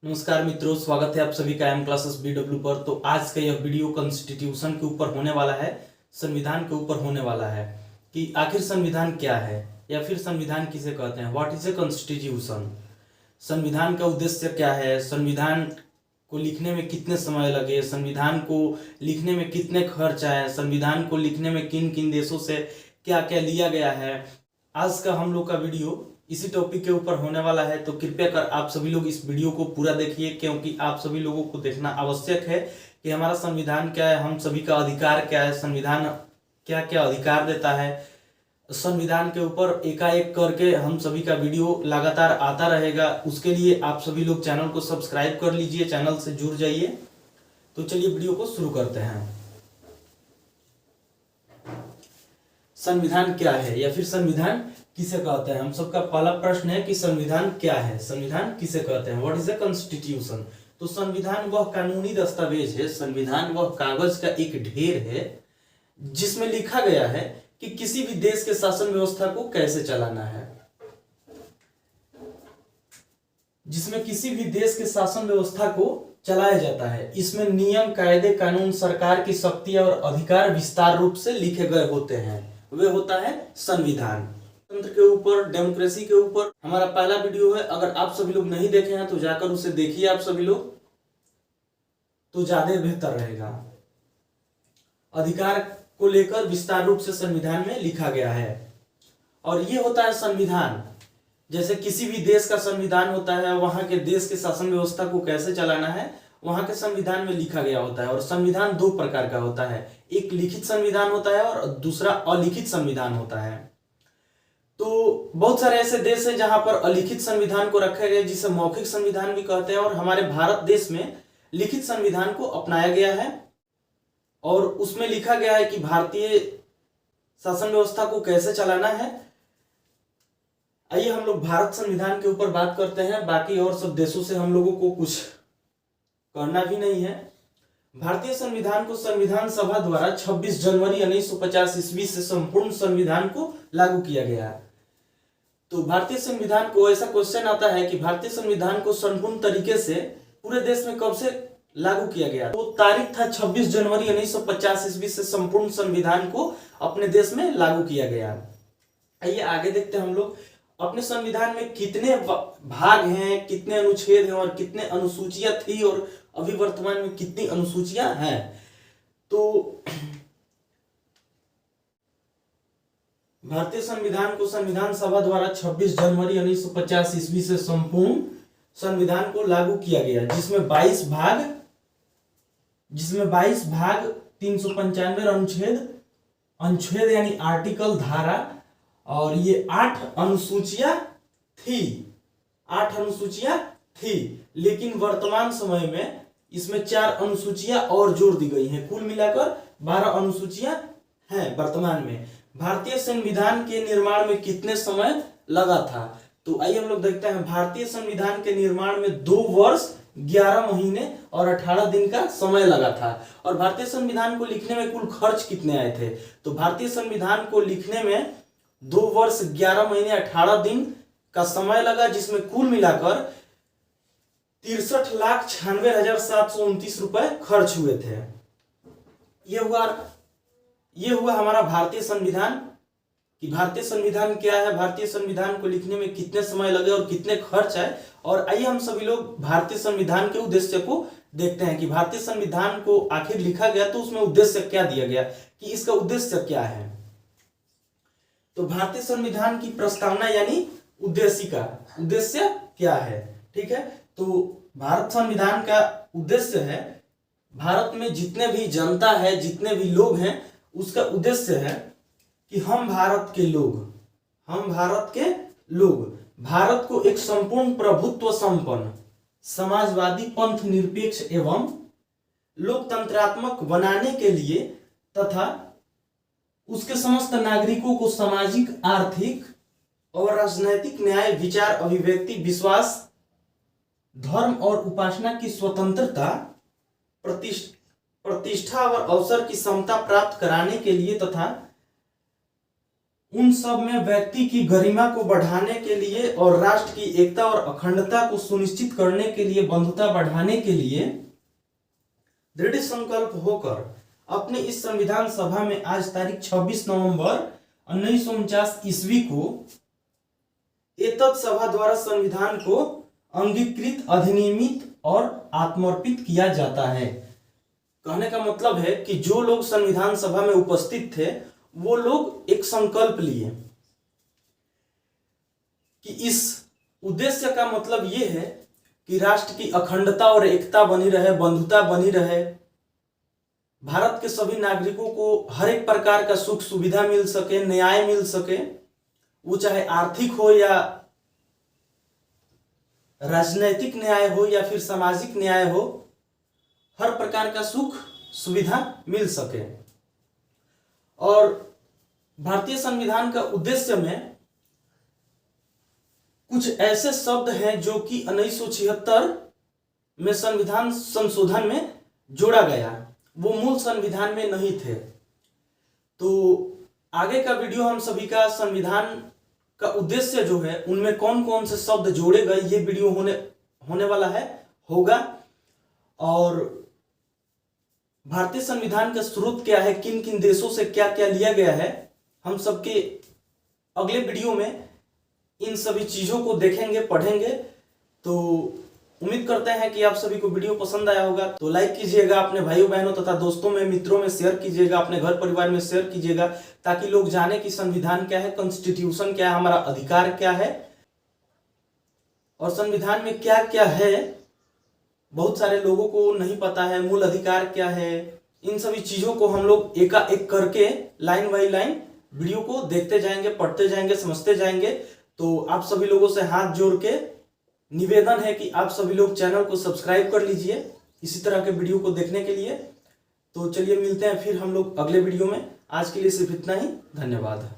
नमस्कार मित्रों, स्वागत है आप सभी का एम क्लासेस BW पर। तो आज का यह वीडियो कॉन्स्टिट्यूशन के ऊपर होने वाला है, संविधान के ऊपर होने वाला है कि आखिर संविधान क्या है या फिर संविधान किसे कहते हैं। What is a constitution. संविधान का उद्देश्य क्या है, संविधान को लिखने में कितने समय लगे, संविधान को लिखने में कितने खर्च आए, संविधान को लिखने में किन किन देशों से क्या क्या लिया गया है। आज का हम लोग का वीडियो इसी टॉपिक के ऊपर होने वाला है। तो कृपया कर आप सभी लोग इस वीडियो को पूरा देखिए, क्योंकि आप सभी लोगों को देखना आवश्यक है कि हमारा संविधान क्या है, हम सभी का अधिकार क्या है, संविधान क्या क्या अधिकार देता है। संविधान के ऊपर एकाएक करके हम सभी का वीडियो लगातार आता रहेगा। उसके लिए आप सभी लोग चैनल को सब्सक्राइब कर लीजिए, चैनल से जुड़ जाइए। तो चलिए वीडियो को शुरू करते हैं। संविधान क्या है या फिर संविधान किसे कहते हैं। हम सबका पहला प्रश्न है कि संविधान क्या है, संविधान किसे कहते हैं। What is a constitution. तो संविधान वह कानूनी दस्तावेज है, संविधान वह कागज का एक ढेर है जिसमें लिखा गया है कि किसी भी देश के शासन व्यवस्था को कैसे चलाना है, जिसमें किसी भी देश के शासन व्यवस्था को चलाया जाता है। इसमें नियम, कायदे, कानून, सरकार की शक्तियां और अधिकार विस्तार रूप से लिखे गए होते हैं। वे होता है संविधान। तंत्र के ऊपर, डेमोक्रेसी के ऊपर हमारा पहला वीडियो है। अगर आप सभी लोग नहीं देखे हैं तो जाकर उसे देखिए आप सभी लोग, तो ज्यादा बेहतर रहेगा। अधिकार को लेकर विस्तार रूप से संविधान में लिखा गया है। और ये होता है संविधान। जैसे किसी भी देश का संविधान होता है, वहां के देश के शासन व्यवस्था को कैसे चलाना है वहां के संविधान में लिखा गया होता है। और संविधान दो प्रकार का होता है, एक लिखित संविधान होता है और दूसरा अलिखित संविधान होता है। तो बहुत सारे ऐसे देश हैं जहां पर अलिखित संविधान को रखा गया, जिसे मौखिक संविधान भी कहते हैं। और हमारे भारत देश में लिखित संविधान को अपनाया गया है और उसमें लिखा गया है कि भारतीय शासन व्यवस्था को कैसे चलाना है। आइए हम लोग भारत संविधान के ऊपर बात करते हैं। बाकी और सब देशों से हम लोगों को कुछ करना भी नहीं है। भारतीय संविधान को संविधान सभा द्वारा 26 जनवरी 1950 ईस्वी से संपूर्ण संविधान को लागू किया गया। तो भारतीय संविधान को ऐसा क्वेश्चन आता है कि भारतीय संविधान को संपूर्ण तरीके से पूरे देश में कब से लागू किया गया। तो तारीख था 26 जनवरी 1950 ईस्वी से संपूर्ण संविधान को अपने देश में लागू किया गया। आइए आगे देखते हैं हम लोग। अपने संविधान में कितने भाग हैं, कितने अनुच्छेद हैं और कितने अनुसूचियां थी और अभी वर्तमान में कितनी अनुसूचियां हैं। तो भारतीय संविधान को संविधान सभा द्वारा 26 जनवरी 1950 ईस्वी से संपूर्ण संविधान को लागू किया गया, जिसमें 22 भाग 395 अनुच्छेद यानी आर्टिकल, धारा, और ये 8 अनुसूचियां थी। लेकिन वर्तमान समय में इसमें 4 अनुसूचियां और जोड़ दी गई हैं। कुल मिलाकर 12 अनुसूचियां हैं वर्तमान में। भारतीय संविधान के निर्माण में कितने समय लगा था, तो आइए हम लोग देखते हैं। भारतीय संविधान के निर्माण में 2 वर्ष 11 महीने और 18 दिन का समय लगा था। और भारतीय संविधान को लिखने में कुल खर्च कितने आए थे, तो भारतीय संविधान को लिखने में 2 वर्ष 11 महीने 18 दिन का समय लगा, जिसमें कुल मिलाकर 63,96,729 रुपए खर्च हुए थे। ये हुआ हमारा भारतीय संविधान कि भारतीय संविधान क्या है, भारतीय संविधान को लिखने में कितने समय लगे और कितने खर्च आए। और आइए हम सभी लोग भारतीय संविधान के उद्देश्य को देखते हैं कि भारतीय संविधान को आखिर लिखा गया तो उसमें उद्देश्य क्या दिया गया, कि इसका उद्देश्य क्या है। तो भारतीय संविधान की प्रस्तावना यानी उद्देश्य क्या है, ठीक है। तो भारत संविधान का उद्देश्य है, भारत में जितने भी जनता है, जितने भी लोग हैं, उसका उद्देश्य है कि हम भारत के लोग भारत को एक संपूर्ण प्रभुत्व संपन्न, समाजवादी, पंथ निरपेक्ष एवं लोकतंत्रात्मक बनाने के लिए तथा उसके समस्त नागरिकों को सामाजिक, आर्थिक और राजनैतिक न्याय, विचार, अभिव्यक्ति, विश्वास, धर्म और उपासना की स्वतंत्रता, प्रतिष्ठा और अवसर की समता प्राप्त कराने के लिए तथा उन सब में व्यक्ति की गरिमा को बढ़ाने के लिए और राष्ट्र की एकता और अखंडता को सुनिश्चित करने के लिए, बंधुता बढ़ाने के लिए दृढ़ संकल्प होकर अपने इस संविधान सभा में आज तारीख 26 नवंबर 1949 ईस्वी को एतत् सभा द्वारा संविधान को अंगीकृत, अधिनियमित और आत्मर्पित किया जाता है। कहने का मतलब है कि जो लोग संविधान सभा में उपस्थित थे वो लोग एक संकल्प लिए कि इस उद्देश्य का मतलब ये है कि राष्ट्र की अखंडता और एकता बनी रहे, बंधुता बनी रहे, भारत के सभी नागरिकों को हर एक प्रकार का सुख सुविधा मिल सके, न्याय मिल सके, वो चाहे आर्थिक हो या राजनैतिक न्याय हो या फिर सामाजिक न्याय हो, हर प्रकार का सुख सुविधा मिल सके। और भारतीय संविधान का उद्देश्य में कुछ ऐसे शब्द हैं जो कि 1976 में संविधान संशोधन में जोड़ा गया, वो मूल संविधान में नहीं थे। तो आगे का वीडियो हम सभी का संविधान का उद्देश्य जो है उनमें कौन कौन से शब्द जोड़े गए, ये वीडियो होने वाला है, होगा। और भारतीय संविधान का स्रोत क्या है, किन किन देशों से क्या क्या लिया गया है, हम सबके अगले वीडियो में इन सभी चीजों को देखेंगे, पढ़ेंगे। तो उम्मीद करते हैं कि आप सभी को वीडियो पसंद आया होगा। तो लाइक कीजिएगा, अपने भाइयों बहनों तथा दोस्तों में, मित्रों में शेयर कीजिएगा, अपने घर परिवार में शेयर कीजिएगा, ताकि लोग जाने कि संविधान क्या है, कॉन्स्टिट्यूशन क्या है, हमारा अधिकार क्या है और संविधान में क्या क्या है। बहुत सारे लोगों को नहीं पता है मूल अधिकार क्या है। इन सभी चीजों को हम लोग एक करके लाइन बाई लाइन वीडियो को देखते जाएंगे, पढ़ते जाएंगे, समझते जाएंगे। तो आप सभी लोगों से हाथ जोड़ के निवेदन है कि आप सभी लोग चैनल को सब्सक्राइब कर लीजिए इसी तरह के वीडियो को देखने के लिए। तो चलिए मिलते हैं फिर हम लोग अगले वीडियो में। आज के लिए सिर्फ इतना ही, धन्यवाद।